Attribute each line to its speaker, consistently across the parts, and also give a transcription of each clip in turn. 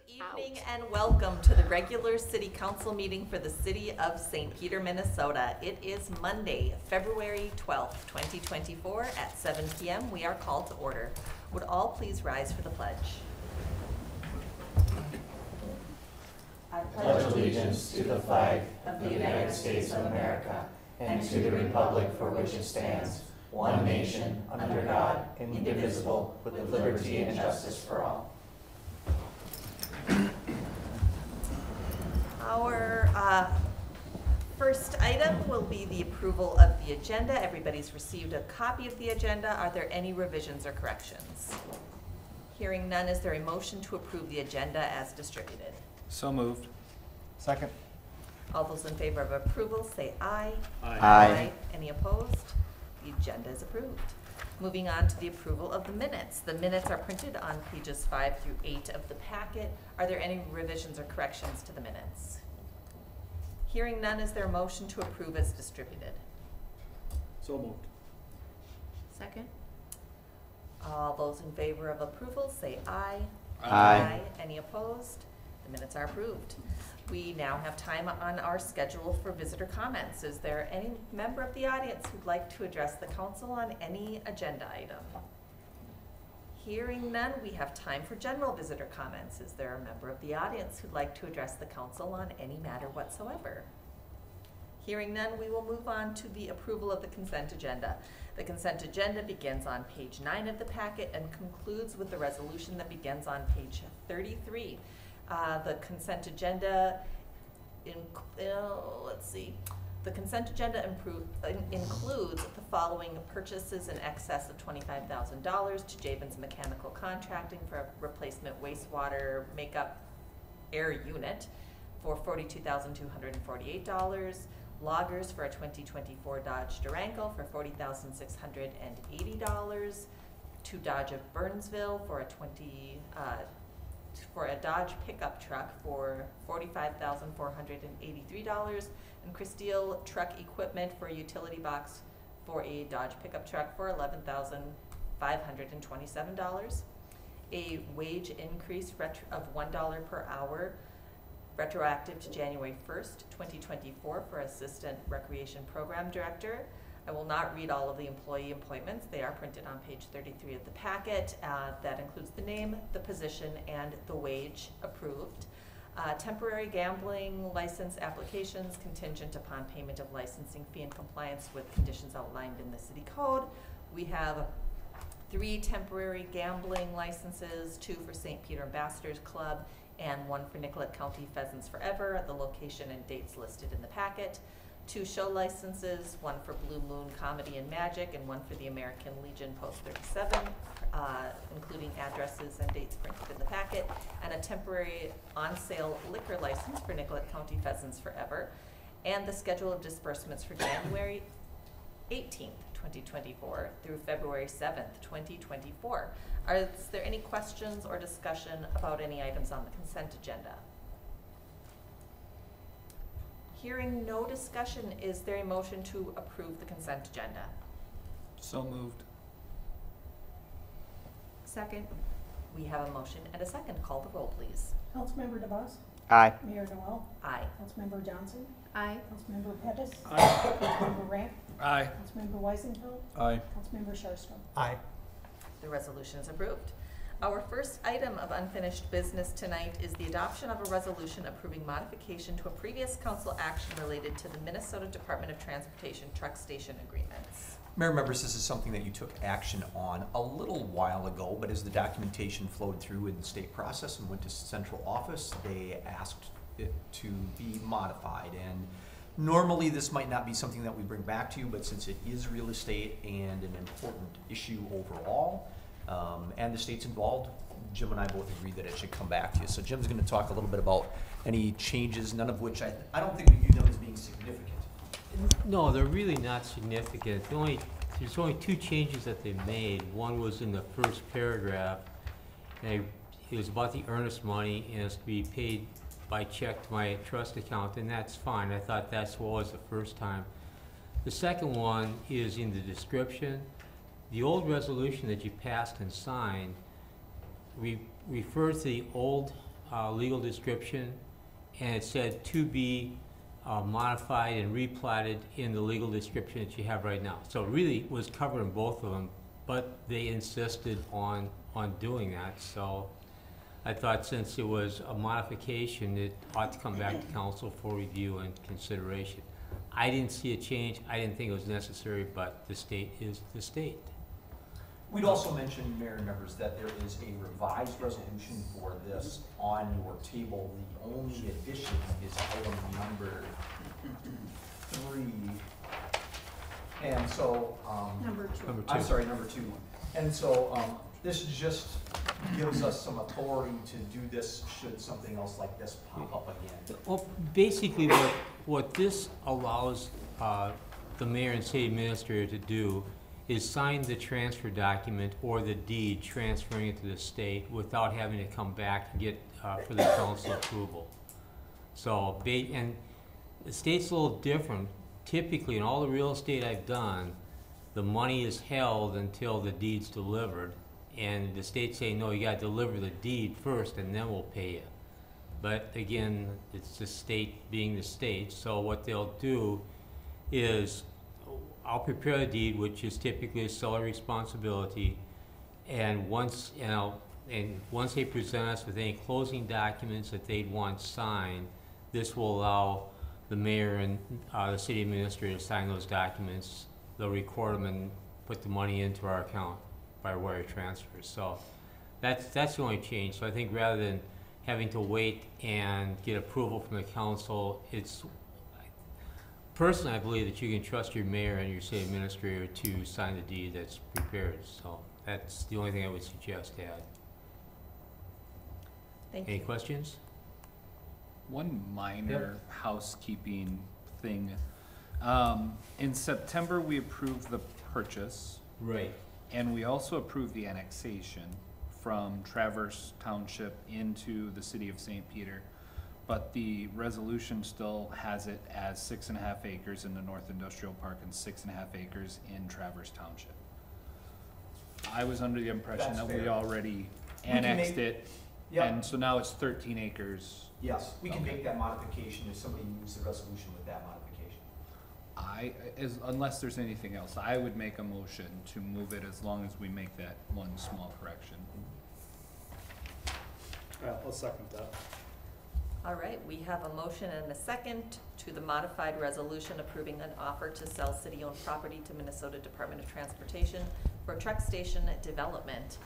Speaker 1: Evening and welcome to the regular city council meeting for the city of St. Peter, Minnesota. It is Monday, February 12th, 2024 at 7 p.m. We are called to order. Would all please rise for the pledge?
Speaker 2: I pledge allegiance to the flag of the United States of America and to the republic for which it stands, one nation, under God, indivisible, with liberty and justice for all.
Speaker 1: Our first item will be the approval of the agenda. Everybody's received a copy of the agenda. Are there any revisions or corrections? Hearing none, is there a motion to approve the agenda as distributed?
Speaker 3: So moved. Second.
Speaker 1: All those in favor of approval say aye.
Speaker 3: Aye.
Speaker 1: Any opposed? The agenda is approved. Moving on to the approval of the minutes. The minutes are printed on pages 5 through 8 of the packet. Are there any revisions or corrections to the minutes? Hearing none, is there a motion to approve as distributed?
Speaker 3: So moved.
Speaker 1: Second. All those in favor of approval say aye.
Speaker 3: Aye.
Speaker 1: Any opposed? The minutes are approved. We now have time on our schedule for visitor comments. Is there any member of the audience who'd like to address the council on any agenda item? Hearing none, we have time for general visitor comments. Is there a member of the audience who'd like to address the council on any matter whatsoever? Hearing none, we will move on to the approval of the consent agenda. The consent agenda begins on page 9 of the packet and concludes with the resolution that begins on page 33. The consent agenda, The consent agenda includes the following purchases in excess of $25,000 to Javens Mechanical Contracting for a replacement wastewater makeup air unit for $42,248. Loggers for a 2024 Dodge Durango for $40,680. To Dodge of Burnsville for a Dodge pickup truck for $45,483, and Cristeel Truck Equipment for a utility box for a Dodge pickup truck for $11,527. A wage increase of $1 per hour retroactive to January 1st, 2024 for Assistant Recreation Program Director. I will not read all of the employee appointments. They are printed on page 33 of the packet. That includes the name, the position, and the wage approved. Temporary gambling license applications contingent upon payment of licensing fee and compliance with conditions outlined in the city code. We have 3 temporary gambling licenses, 2 for St. Peter Ambassadors Club and 1 for Nicollet County Pheasants Forever. The location and dates listed in the packet. 2 show licenses, 1 for Blue Moon Comedy and Magic and 1 for the American Legion Post 37, including addresses and dates printed in the packet, and a temporary on-sale liquor license for Nicollet County Pheasants Forever, and the schedule of disbursements for January 18th, 2024 through February 7th, 2024. Is there any questions or discussion about any items on the consent agenda? Hearing no discussion, is there a motion to approve the consent agenda?
Speaker 3: So moved.
Speaker 1: Second. We have a motion and a second. Call the roll, please.
Speaker 4: Councilmember DeVos?
Speaker 3: Aye.
Speaker 4: Mayor Noel?
Speaker 1: Aye.
Speaker 4: Councilmember Johnson?
Speaker 1: Aye.
Speaker 4: Councilmember Pettis?
Speaker 3: Aye.
Speaker 4: Councilmember Ramp?
Speaker 3: Aye.
Speaker 4: Councilmember Weisenfeld?
Speaker 3: Aye.
Speaker 4: Councilmember Sharpstra?
Speaker 3: Aye.
Speaker 1: The resolution is approved. Our first item of unfinished business tonight is the adoption of a resolution approving modification to a previous council action related to the Minnesota Department of Transportation truck station agreements.
Speaker 5: Mayor members, this is something that you took action on a little while ago, but as the documentation flowed through in the state process and went to central office, they asked it to be modified. And normally this might not be something that we bring back to you, but since it is real estate and an important issue overall, and the state's involved, Jim and I both agree that it should come back to you. So Jim's going to talk a little bit about any changes, none of which I don't think we view them as being significant.
Speaker 6: No, they're really not significant. There's only 2 changes that they made. One was in the first paragraph, and it was about the earnest money, and it's to be paid by check to my trust account, and that's fine. I thought that's what was the first time. The second one is in the description. The old resolution that you passed and signed referred to the old legal description, and it said to be modified and replatted in the legal description that you have right now. So it really was covered in both of them, but they insisted on doing that. So I thought since it was a modification, it ought to come back to council for review and consideration. I didn't see a change. I didn't think it was necessary, but the state is the state.
Speaker 5: We'd also mention, Mayor and members, that there is a revised resolution for this on your table. The only addition is item number 3. And so,
Speaker 4: Number 2.
Speaker 6: Number
Speaker 5: I'm
Speaker 6: 2.
Speaker 5: sorry, number 2. And so, this just gives us some authority to do this should something else like this pop up again.
Speaker 6: Well, basically, what this allows the mayor and city administrator to do is sign the transfer document or the deed transferring it to the state without having to come back and get for the council approval. So, and the state's a little different. Typically, in all the real estate I've done, the money is held until the deed's delivered, and the state's saying, no, you gotta deliver the deed first and then we'll pay you. But again, it's the state being the state, so what they'll do is, I'll prepare a deed, which is typically a seller responsibility, and once they present us with any closing documents that they'd want signed, this will allow the mayor and the city administrator to sign those documents. They'll record them and put the money into our account by wire transfer. So that's the only change. So I think rather than having to wait and get approval from the council, personally, I believe that you can trust your mayor and your city administrator to sign the deed that's prepared. So that's the only thing I would suggest to add.
Speaker 1: Thank
Speaker 6: Any
Speaker 1: you.
Speaker 6: questions?
Speaker 7: One minor housekeeping thing. In September, we approved the purchase,
Speaker 6: Right.
Speaker 7: and we also approved the annexation from Traverse Township into the city of St. Peter. But the resolution still has it as 6.5 acres in the North Industrial Park and 6.5 acres in Traverse Township. I was under the impression
Speaker 5: That's
Speaker 7: that we
Speaker 5: fair.
Speaker 7: already
Speaker 5: can
Speaker 7: annexed
Speaker 5: make-
Speaker 7: it,
Speaker 5: Yep.
Speaker 7: and so now it's 13 acres.
Speaker 5: Yes, we can
Speaker 7: Okay.
Speaker 5: make that modification if somebody moves the resolution with that modification.
Speaker 7: Unless there's anything else, I would make a motion to move it as long as we make that one small correction.
Speaker 3: I'll second that.
Speaker 1: All right, we have a motion and a second to the modified resolution approving an offer to sell city-owned property to Minnesota Department of Transportation for truck station development.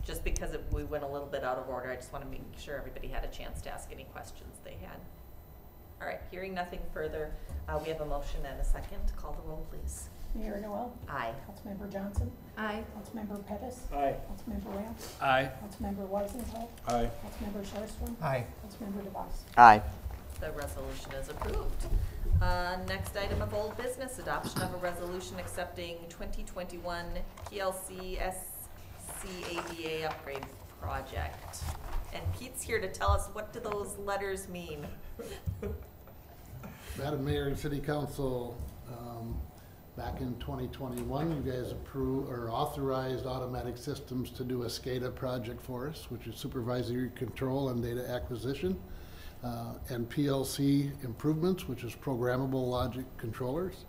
Speaker 1: Just because we went a little bit out of order, I just want to make sure everybody had a chance to ask any questions they had. All right, hearing nothing further, we have a motion and a second. Call the roll, please.
Speaker 4: Mayor Noel,
Speaker 1: Aye.
Speaker 4: Councilmember Johnson,
Speaker 1: Aye.
Speaker 4: Councilmember Pettis,
Speaker 3: Aye.
Speaker 4: Councilmember Ramp,
Speaker 7: Aye.
Speaker 4: Councilmember Weisenthal,
Speaker 3: Aye.
Speaker 4: Councilmember Sharpston,
Speaker 5: Aye.
Speaker 4: Councilmember DeVos.
Speaker 2: Aye.
Speaker 1: The resolution is approved. Next item of old business, adoption of a resolution accepting 2021 PLC SCADA upgrade project. And Pete's here to tell us, what do those letters mean?
Speaker 8: Madam Mayor and City Council, back in 2021, you guys approved or authorized Automatic Systems to do a SCADA project for us, which is supervisory control and data acquisition, and PLC improvements, which is programmable logic controllers.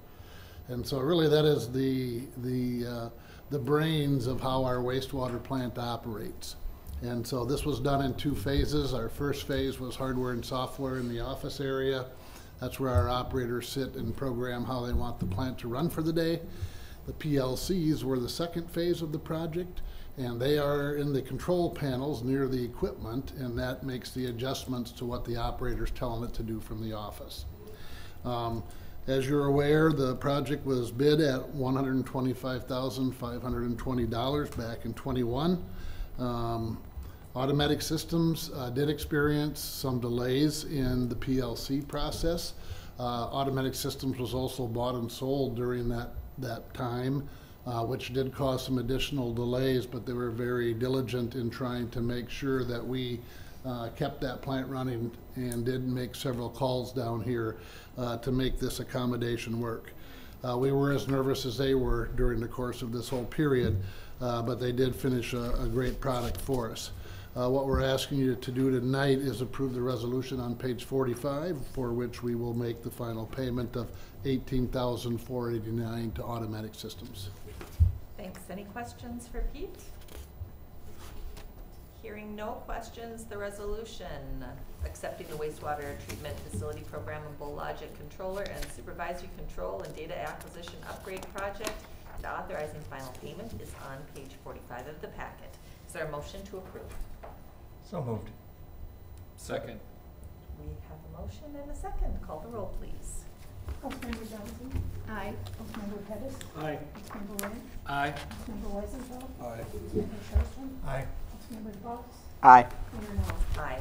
Speaker 8: And so really that is the brains of how our wastewater plant operates. And so this was done in 2 phases. Our first phase was hardware and software in the office area. That's where our operators sit and program how they want the plant to run for the day. The PLCs were the second phase of the project, and they are in the control panels near the equipment, and that makes the adjustments to what the operator's telling it to do from the office. As you're aware, the project was bid at $125,520 back in '21. Automatic Systems did experience some delays in the PLC process. Automatic Systems was also bought and sold during that time, which did cause some additional delays, but they were very diligent in trying to make sure that we kept that plant running and did make several calls down here to make this accommodation work. We were as nervous as they were during the course of this whole period, but they did finish a great product for us. What we're asking you to do tonight is approve the resolution on page 45, for which we will make the final payment of $18,489 to Automatic Systems.
Speaker 1: Thanks. Any questions for Pete? Hearing no questions, the resolution accepting the wastewater treatment facility program and Bull-Logic controller and supervisory control and data acquisition upgrade project and authorizing final payment is on page 45 of the packet. Is there a motion to approve?
Speaker 2: So moved.
Speaker 3: Second.
Speaker 1: We have a motion and a second. Call the roll, please.
Speaker 4: Councilmember Johnson?
Speaker 1: Aye.
Speaker 4: Councilmember Pettis?
Speaker 3: Aye.
Speaker 4: Councilmember Ram?
Speaker 3: Aye.
Speaker 4: Councilmember Weisenthal?
Speaker 3: Aye.
Speaker 4: Councilmember Sharpton?
Speaker 2: Aye.
Speaker 4: Councilmember DeBoss?
Speaker 2: Aye.
Speaker 4: Mayor Noel?
Speaker 1: Aye.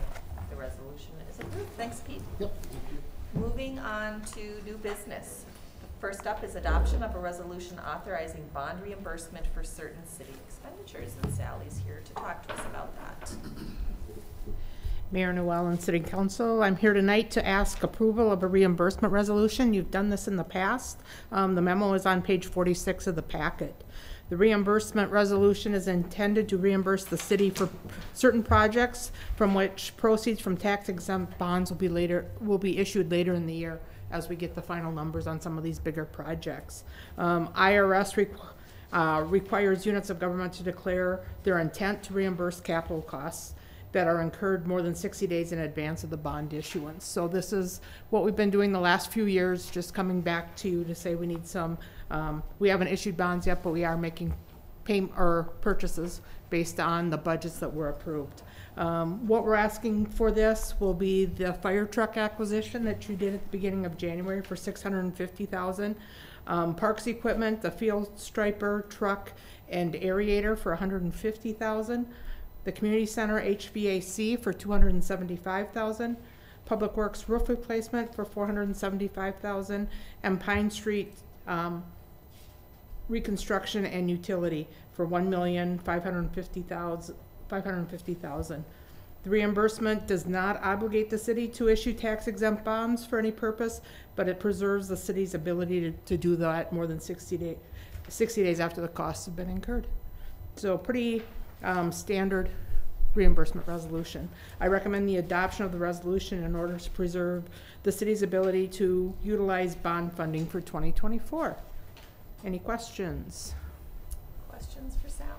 Speaker 1: The resolution is approved. Thanks, Pete.
Speaker 8: Yep.
Speaker 1: Moving on to new business. First up is adoption of a resolution authorizing bond reimbursement for certain city expenditures, and Sally's here to talk to us about that.
Speaker 9: Mayor Noel and City Council, I'm here tonight to ask approval of a reimbursement resolution. You've done this in the past. The memo is on page 46 of the packet. The reimbursement resolution is intended to reimburse the city for certain projects from which proceeds from tax-exempt bonds will be issued later in the year as we get the final numbers on some of these bigger projects. IRS requires units of government to declare their intent to reimburse capital costs that are incurred more than 60 days in advance of the bond issuance. So this is what we've been doing the last few years, just coming back to you to say we need some, we haven't issued bonds yet, but we are making purchases based on the budgets that were approved. What we're asking for this will be the fire truck acquisition that you did at the beginning of January for $650,000. Parks equipment, the field striper truck and aerator for $150,000. The community center HVAC for $275,000. Public Works roof replacement for $475,000, and Pine Street reconstruction and utility for $1,550,000. The reimbursement does not obligate the city to issue tax-exempt bonds for any purpose, but it preserves the city's ability to do that more than 60 days after the costs have been incurred. So pretty standard reimbursement resolution. I recommend the adoption of the resolution in order to preserve the city's ability to utilize bond funding for 2024. Any questions?
Speaker 1: Questions for Sally?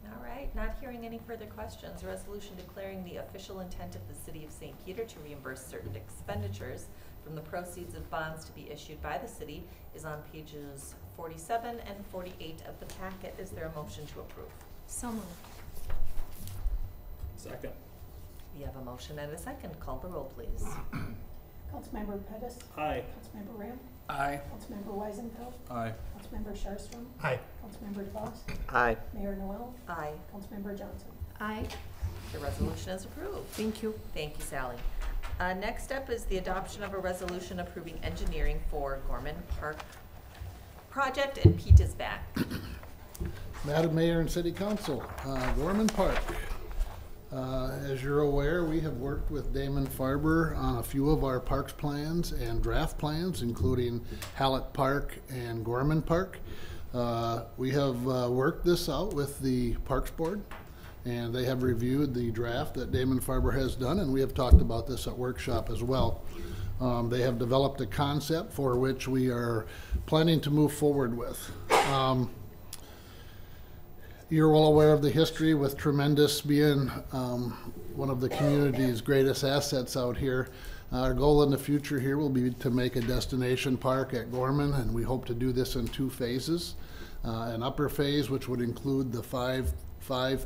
Speaker 1: All right, not hearing any further questions. A resolution declaring the official intent of the City of St. Peter to reimburse certain expenditures from the proceeds of bonds to be issued by the city is on pages 47 and 48 of the packet. Is there a motion to approve?
Speaker 4: So moved.
Speaker 3: Second.
Speaker 1: We have a motion and a second. Call the roll, please.
Speaker 4: Councilmember Pettis?
Speaker 3: Aye.
Speaker 4: Councilmember Ram?
Speaker 3: Aye.
Speaker 4: Councilmember Weisenthal?
Speaker 3: Aye.
Speaker 4: Councilmember Sharpton?
Speaker 2: Aye.
Speaker 4: Councilmember DeBoss?
Speaker 2: Aye.
Speaker 4: Mayor Noel?
Speaker 1: Aye.
Speaker 4: Councilmember Johnson?
Speaker 9: Aye.
Speaker 1: The resolution is approved.
Speaker 9: Thank you.
Speaker 1: Thank you, Sally. Next up is the adoption of a resolution approving engineering for Gorman Park project, and Pete is back.
Speaker 8: Madam Mayor and City Council, Gorman Park. As you're aware, we have worked with Damon Farber on a few of our parks plans and draft plans, including Hallett Park and Gorman Park. We have worked this out with the Parks Board, and they have reviewed the draft that Damon Farber has done, and we have talked about this at workshop as well. They have developed a concept for which we are planning to move forward with. You're well aware of the history with Tremendous being one of the community's greatest assets out here. Our goal in the future here will be to make a destination park at Gorman, and we hope to do this in 2 phases. An upper phase, which would include the 5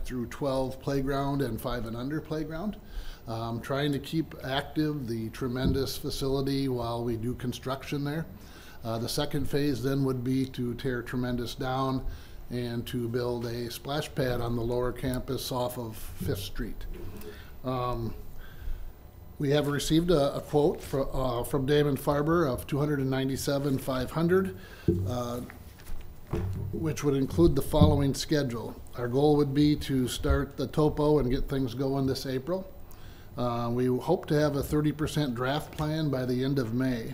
Speaker 8: through 12 playground and 5 and under playground. Trying to keep active the Tremendous facility while we do construction there. The second phase then would be to tear Tremendous down and to build a splash pad on the lower campus off of 5th Street. We have received a quote from Damon Farber of $297,500, which would include the following schedule. Our goal would be to start the topo and get things going this April. We hope to have a 30% draft plan by the end of May.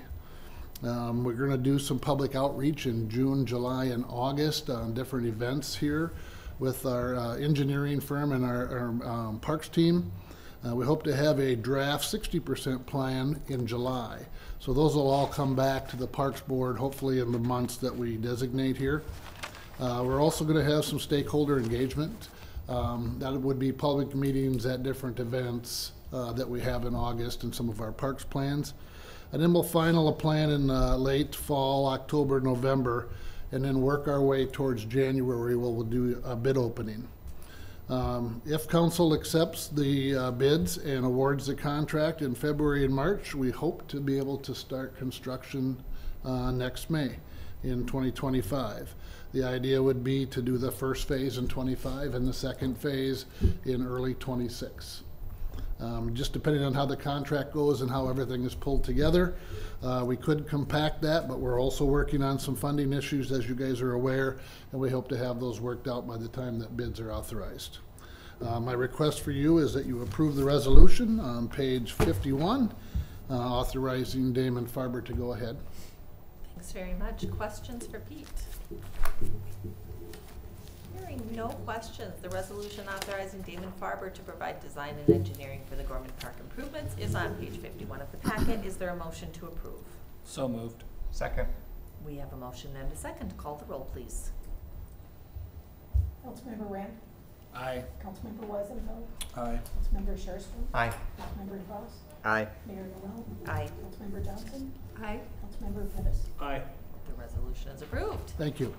Speaker 8: We're going to do some public outreach in June, July, and August on different events here with our engineering firm and our parks team. We hope to have a draft 60% plan in July. So those will all come back to the Parks Board, hopefully in the months that we designate here. We're also going to have some stakeholder engagement. That would be public meetings at different events that we have in August and some of our parks plans. And then we'll final a plan in late fall, October, November, and then work our way towards January where we'll do a bid opening. If council accepts the bids and awards the contract in February and March, we hope to be able to start construction next May in 2025. The idea would be to do the first phase in 25 and the second phase in early 26. Just depending on how the contract goes and how everything is pulled together, we could compact that, but we're also working on some funding issues, as you guys are aware, and we hope to have those worked out by the time that bids are authorized. My request for you is that you approve the resolution on page 51, authorizing Damon Farber to go ahead.
Speaker 1: Thanks very much. Questions for Pete? Hearing no questions, the resolution authorizing Damon Farber to provide design and engineering for the Gorman Park improvements is on page 51 of the packet. Is there a motion to approve?
Speaker 3: So moved.
Speaker 2: Second.
Speaker 1: We have a motion and a second. Call the roll, please.
Speaker 4: Councilmember Ram,
Speaker 3: Aye.
Speaker 4: Councilmember Weisenfeld,
Speaker 3: Aye.
Speaker 4: Councilmember Sherstrom,
Speaker 2: Aye.
Speaker 4: Councilmember DeVos,
Speaker 2: Aye.
Speaker 4: Mayor Noel,
Speaker 1: Aye.
Speaker 4: Councilmember Johnson,
Speaker 1: Aye.
Speaker 4: Councilmember Pettis.
Speaker 3: Aye.
Speaker 1: The resolution is approved.
Speaker 8: Thank you.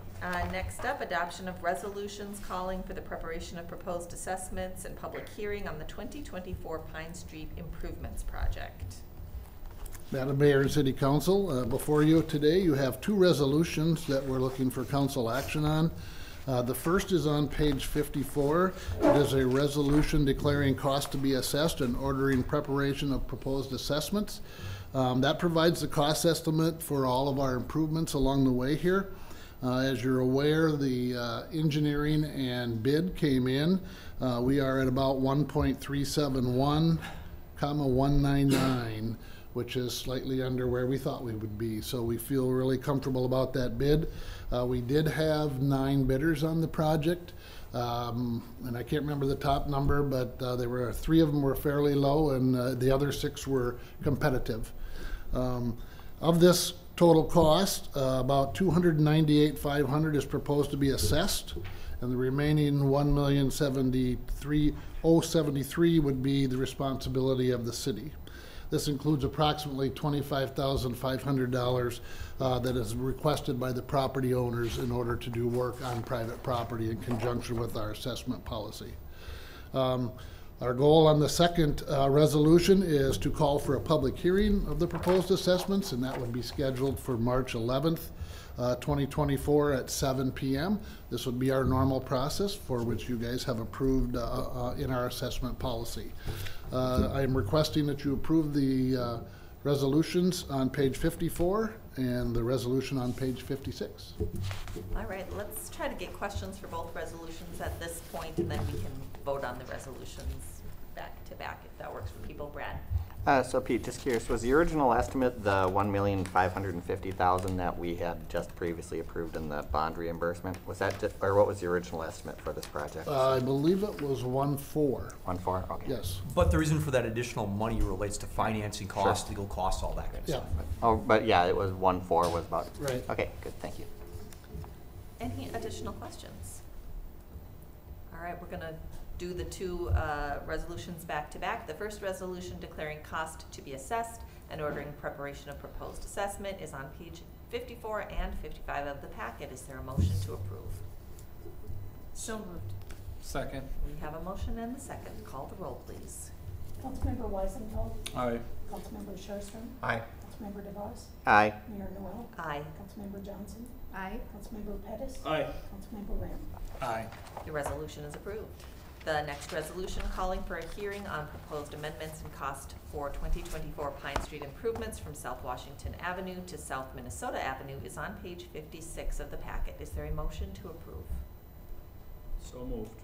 Speaker 1: Next up, adoption of resolutions calling for the preparation of proposed assessments and public hearing on the 2024 Pine Street Improvements Project.
Speaker 8: Madam Mayor and City Council, before you today, you have two resolutions that we're looking for council action on. The first is on page 54. It is a resolution declaring cost to be assessed and ordering preparation of proposed assessments. That provides the cost estimate for all of our improvements along the way here. As you're aware, the engineering and bid came in. We are at about 1.371,199, which is slightly under where we thought we would be. So we feel really comfortable about that bid. We did have 9 bidders on the project. And I can't remember the top number, but there were 3 of them were fairly low and the other 6 were competitive. Of this total cost, about $298,500 is proposed to be assessed, and the remaining $1,073,073 would be the responsibility of the city. This includes approximately $25,500 that is requested by the property owners in order to do work on private property in conjunction with our assessment policy. Our goal on the second resolution is to call for a public hearing of the proposed assessments, and that would be scheduled for March 11th, 2024 at 7 p.m. This would be our normal process for which you guys have approved in our assessment policy. I am requesting that you approve the resolutions on page 54 and the resolution on page 56.
Speaker 1: All right, let's try to get questions for both resolutions at this point, and then we can vote on the resolutions back to back if that works for people. Brad?
Speaker 2: So Pete, just curious, was the original estimate the $1,550,000 that we had just previously approved in the bond reimbursement? Was that, or what was the original estimate for this project?
Speaker 8: I believe it was 1.4.
Speaker 2: 1.4? Okay.
Speaker 8: Yes.
Speaker 5: But the reason for that additional money relates to financing costs, legal costs, all that kind of
Speaker 8: Yeah.
Speaker 5: stuff.
Speaker 2: Oh, but yeah, it was 1.4 was about.
Speaker 8: Right.
Speaker 2: Okay, good, thank you.
Speaker 1: Any additional questions? All right, we're gonna do the 2 resolutions back to back. The first resolution declaring cost to be assessed and ordering preparation of proposed assessment is on page 54 and 55 of the packet. Is there a motion to approve?
Speaker 3: So moved. Second.
Speaker 1: We have a motion and a second. Call the roll, please.
Speaker 4: Councilmember Weisenfeld,
Speaker 3: Aye.
Speaker 4: Councilmember Sherstrom,
Speaker 2: Aye.
Speaker 4: Councilmember DeVos,
Speaker 2: Aye.
Speaker 4: Mayor Noel,
Speaker 1: Aye.
Speaker 4: Councilmember Johnson,
Speaker 1: Aye.
Speaker 4: Councilmember Pettis,
Speaker 3: Aye.
Speaker 4: Councilmember Ram.
Speaker 3: Aye.
Speaker 1: The resolution is approved. The next resolution calling for a hearing on proposed amendments and cost for 2024 Pine Street improvements from South Washington Avenue to South Minnesota Avenue is on page 56 of the packet. Is there a motion to approve?
Speaker 3: So moved.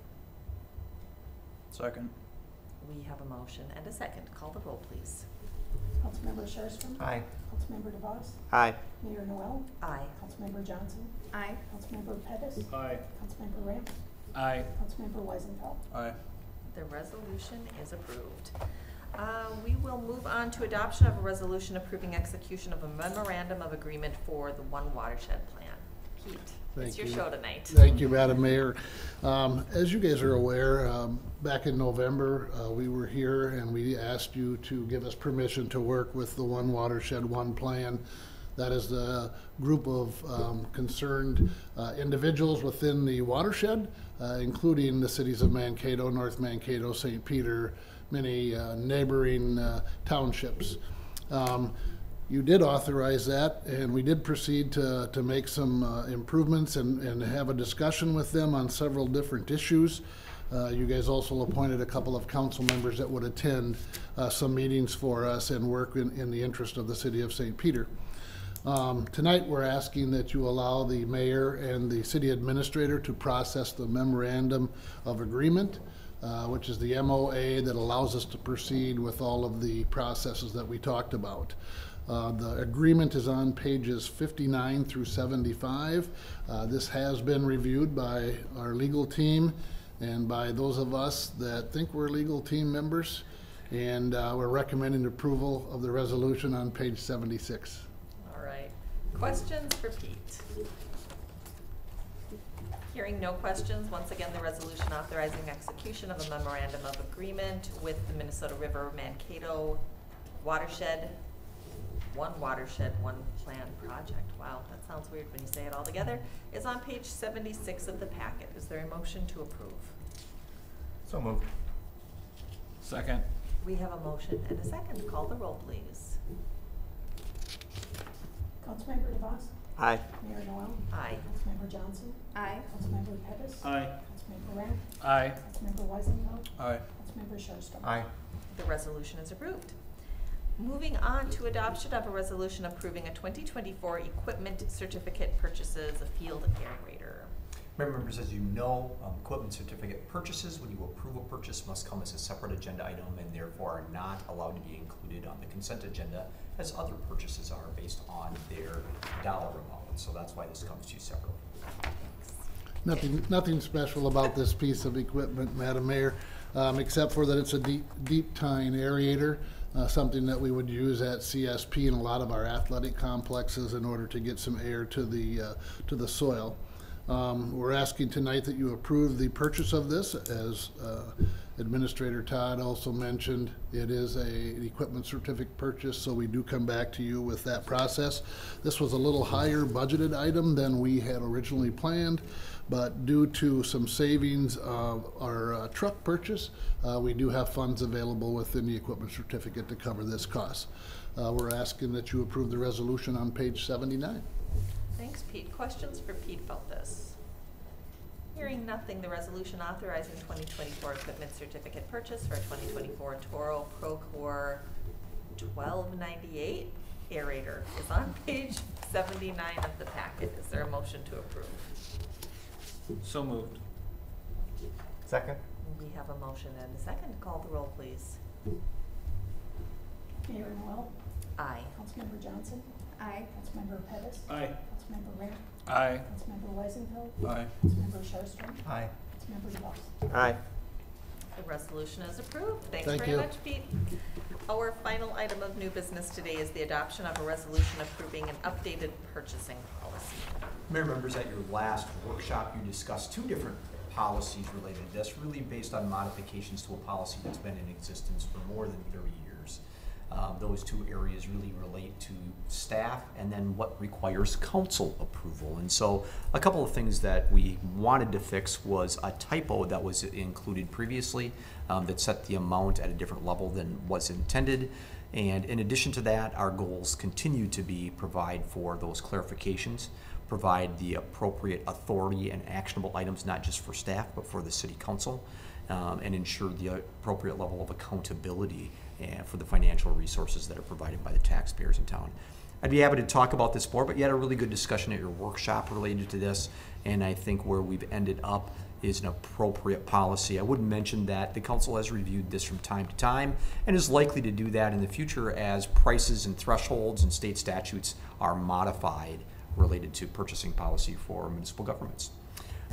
Speaker 3: Second.
Speaker 1: We have a motion and a second. Call the roll, please.
Speaker 4: Councilmember Sherstrom,
Speaker 2: Aye.
Speaker 4: Councilmember DeVos,
Speaker 2: Aye.
Speaker 4: Mayor Noel,
Speaker 1: Aye.
Speaker 4: Councilmember Johnson,
Speaker 1: Aye.
Speaker 4: Councilmember Pettis,
Speaker 3: Aye.
Speaker 4: Councilmember Ram.
Speaker 3: Aye.
Speaker 4: Councilmember Weisenfeld.
Speaker 3: Aye.
Speaker 1: The resolution is approved. We will move on to adoption of a resolution approving execution of a memorandum of agreement for the One Watershed Plan. Pete, it's
Speaker 8: Thank
Speaker 1: your
Speaker 8: you.
Speaker 1: show tonight.
Speaker 8: Thank you, Madam Mayor. As you guys are aware, back in November, we were here and we asked you to give us permission to work with the One Watershed, One Plan. That is the group of concerned individuals within the watershed, including the cities of Mankato, North Mankato, St. Peter, many neighboring townships. You did authorize that, and we did proceed to make some improvements and have a discussion with them on several different issues. You guys also appointed a couple of council members that would attend some meetings for us and work in the interest of the city of St. Peter. Tonight, we're asking that you allow the mayor and the city administrator to process the memorandum of agreement, which is the MOA that allows us to proceed with all of the processes that we talked about. The agreement is on pages 59 through 75. This has been reviewed by our legal team and by those of us that think we're legal team members, and we're recommending approval of the resolution on page 76.
Speaker 1: All right. Questions for Pete? Hearing no questions, once again, the resolution authorizing execution of a memorandum of agreement with the Minnesota River Mankato Watershed, One Plan project. Wow, that sounds weird when you say it all together, is on page 76 of the packet. Is there a motion to approve?
Speaker 2: So moved.
Speaker 3: Second.
Speaker 1: We have a motion and a second. Call the roll, please.
Speaker 4: Councilmember DeVos.
Speaker 2: Aye.
Speaker 4: Mayor Noel.
Speaker 1: Aye.
Speaker 4: Councilmember Johnson.
Speaker 1: Aye.
Speaker 4: Councilmember Pettis.
Speaker 3: Aye.
Speaker 4: Councilmember Ramp.
Speaker 3: Aye.
Speaker 4: Councilmember Weisenfeld.
Speaker 3: Aye.
Speaker 4: Councilmember Sherstrom.
Speaker 2: Aye.
Speaker 1: The resolution is approved. Moving on to adoption of a resolution approving a 2024 equipment certificate purchases, a field aerator.
Speaker 5: Members, as you know, equipment certificate purchases, when you approve a purchase, must come as a separate agenda item and therefore are not allowed to be included on the consent agenda as other purchases are based on their dollar amount. So that's why this comes to you separately.
Speaker 8: Nothing special about this piece of equipment, Madam Mayor, except for that it's a deep tine aerator, something that we would use at CSP and a lot of our athletic complexes in order to get some air to the soil. We're asking tonight that you approve the purchase of this. As Administrator Todd also mentioned, it is an equipment certificate purchase, so we do come back to you with that process. This was a little higher budgeted item than we had originally planned, but due to some savings of our truck purchase, we do have funds available within the equipment certificate to cover this cost. We're asking that you approve the resolution on page 79.
Speaker 1: Thanks, Pete. Questions for Pete about this? Hearing nothing, the resolution authorizing 2024 equipment certificate purchase for a 2024 Toro Procore 1298 aerator is on page 79 of the packet. Is there a motion to approve?
Speaker 3: So moved.
Speaker 2: Second.
Speaker 1: We have a motion and a second. Call the roll, please.
Speaker 4: Mayor Noel.
Speaker 1: Aye.
Speaker 4: Councilmember Johnson.
Speaker 1: Aye.
Speaker 4: Councilmember Pettis.
Speaker 3: Aye.
Speaker 4: Councilmember Ramp.
Speaker 3: Aye.
Speaker 4: Councilmember Weisenfeld.
Speaker 3: Aye.
Speaker 4: Councilmember Sherstrom.
Speaker 2: Aye.
Speaker 4: Councilmember DeVos.
Speaker 2: Aye.
Speaker 1: The resolution is approved. Thanks
Speaker 8: Thank
Speaker 1: very
Speaker 8: you.
Speaker 1: much, Pete. Our final item of new business today is the adoption of a resolution approving an updated purchasing policy.
Speaker 5: Mayor, members, at your last workshop, you discussed two different policies related to this, really based on modifications to a policy that's been in existence for more than 30 years. Those two areas really relate to staff and then what requires council approval. And so a couple of things that we wanted to fix was a typo that was included previously that set the amount at a different level than was intended. And in addition to that, our goals continue to be provide for those clarifications, provide the appropriate authority and actionable items, not just for staff, but for the city council, and ensure the appropriate level of accountability for the financial resources that are provided by the taxpayers in town. I'd be happy to talk about this more, but you had a really good discussion at your workshop related to this, and I think where we've ended up is an appropriate policy. I would mention that the council has reviewed this from time to time and is likely to do that in the future as prices and thresholds and state statutes are modified related to purchasing policy for municipal governments.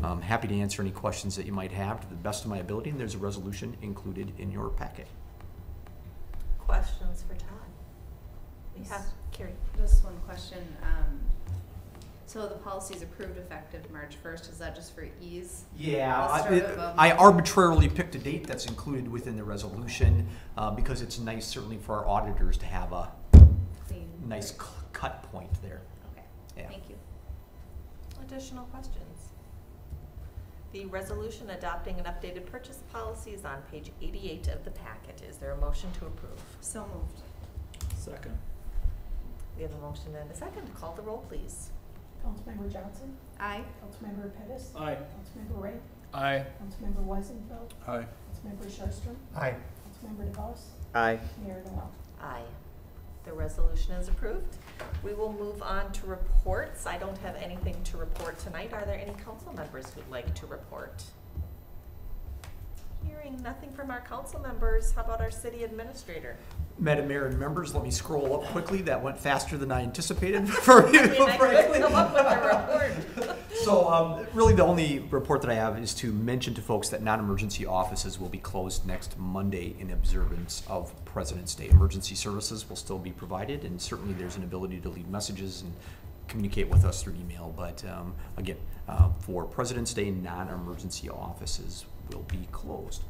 Speaker 5: I'm happy to answer any questions that you might have to the best of my ability, and there's a resolution included in your packet.
Speaker 1: Questions for Todd? We have, Carrie.
Speaker 10: Just one question. So the policy is approved effective March 1st. Is that just for ease?
Speaker 5: Yeah,
Speaker 10: Let's start above.
Speaker 5: I arbitrarily picked a date that's included within the resolution because it's nice, certainly for our auditors, to have a
Speaker 10: Clean.
Speaker 5: nice cut point there.
Speaker 10: Okay.
Speaker 5: Yeah.
Speaker 10: Thank you.
Speaker 1: Additional questions? The resolution adopting an updated purchase policy is on page 88 of the packet. Is there a motion to approve?
Speaker 10: So moved.
Speaker 3: Second.
Speaker 1: We have a motion and a second. Call the roll, please.
Speaker 4: Councilmember Johnson,
Speaker 10: Aye.
Speaker 4: Councilmember Pettis,
Speaker 3: Aye.
Speaker 4: Councilmember Rank,
Speaker 3: Aye.
Speaker 4: Councilmember Weisenfeld,
Speaker 3: Aye.
Speaker 4: Councilmember Sharpstra,
Speaker 2: Aye.
Speaker 4: Councilmember DeVos,
Speaker 2: Aye.
Speaker 4: Mayor Noel.
Speaker 1: Aye. The resolution is approved. We will move on to reports. I don't have anything to report tonight. Are there any council members who'd like to report? Hearing nothing from our council members, how about our city administrator?
Speaker 5: Madam Mayor and members, let me scroll up quickly. That went faster than I anticipated for you.
Speaker 1: I mean, I couldn't come up with a report.
Speaker 5: So really the only report that I have is to mention to folks that non-emergency offices will be closed next Monday in observance of President's Day. Emergency services will still be provided, and certainly there's an ability to leave messages and communicate with us through email. But again, for President's Day, non-emergency offices will be closed.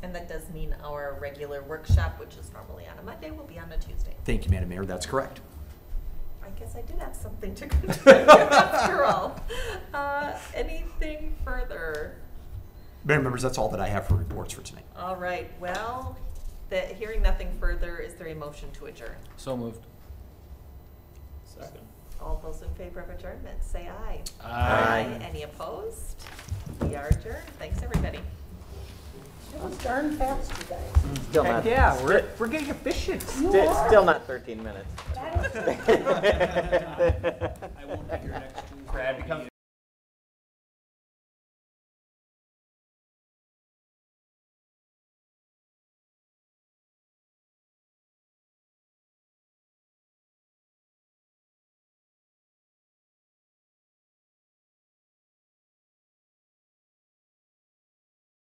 Speaker 1: And that does mean our regular workshop, which is normally on a Monday, will be on a Tuesday.
Speaker 5: Thank you, Madam Mayor. That's correct.
Speaker 1: I guess I did have something to contribute after all. Anything further?
Speaker 5: Mayor and members, that's all that I have for reports for tonight.
Speaker 1: All right, well, hearing nothing further, is there a motion to adjourn?
Speaker 3: So moved. Second.
Speaker 1: All those in favor of adjournment, say aye.
Speaker 3: Aye.
Speaker 1: Any opposed? We are adjourned. Thanks, everybody.
Speaker 4: It was darn fast, you guys.
Speaker 2: Still not.
Speaker 5: Yeah, we're getting efficient.
Speaker 2: Still not 13 minutes.
Speaker 4: That is-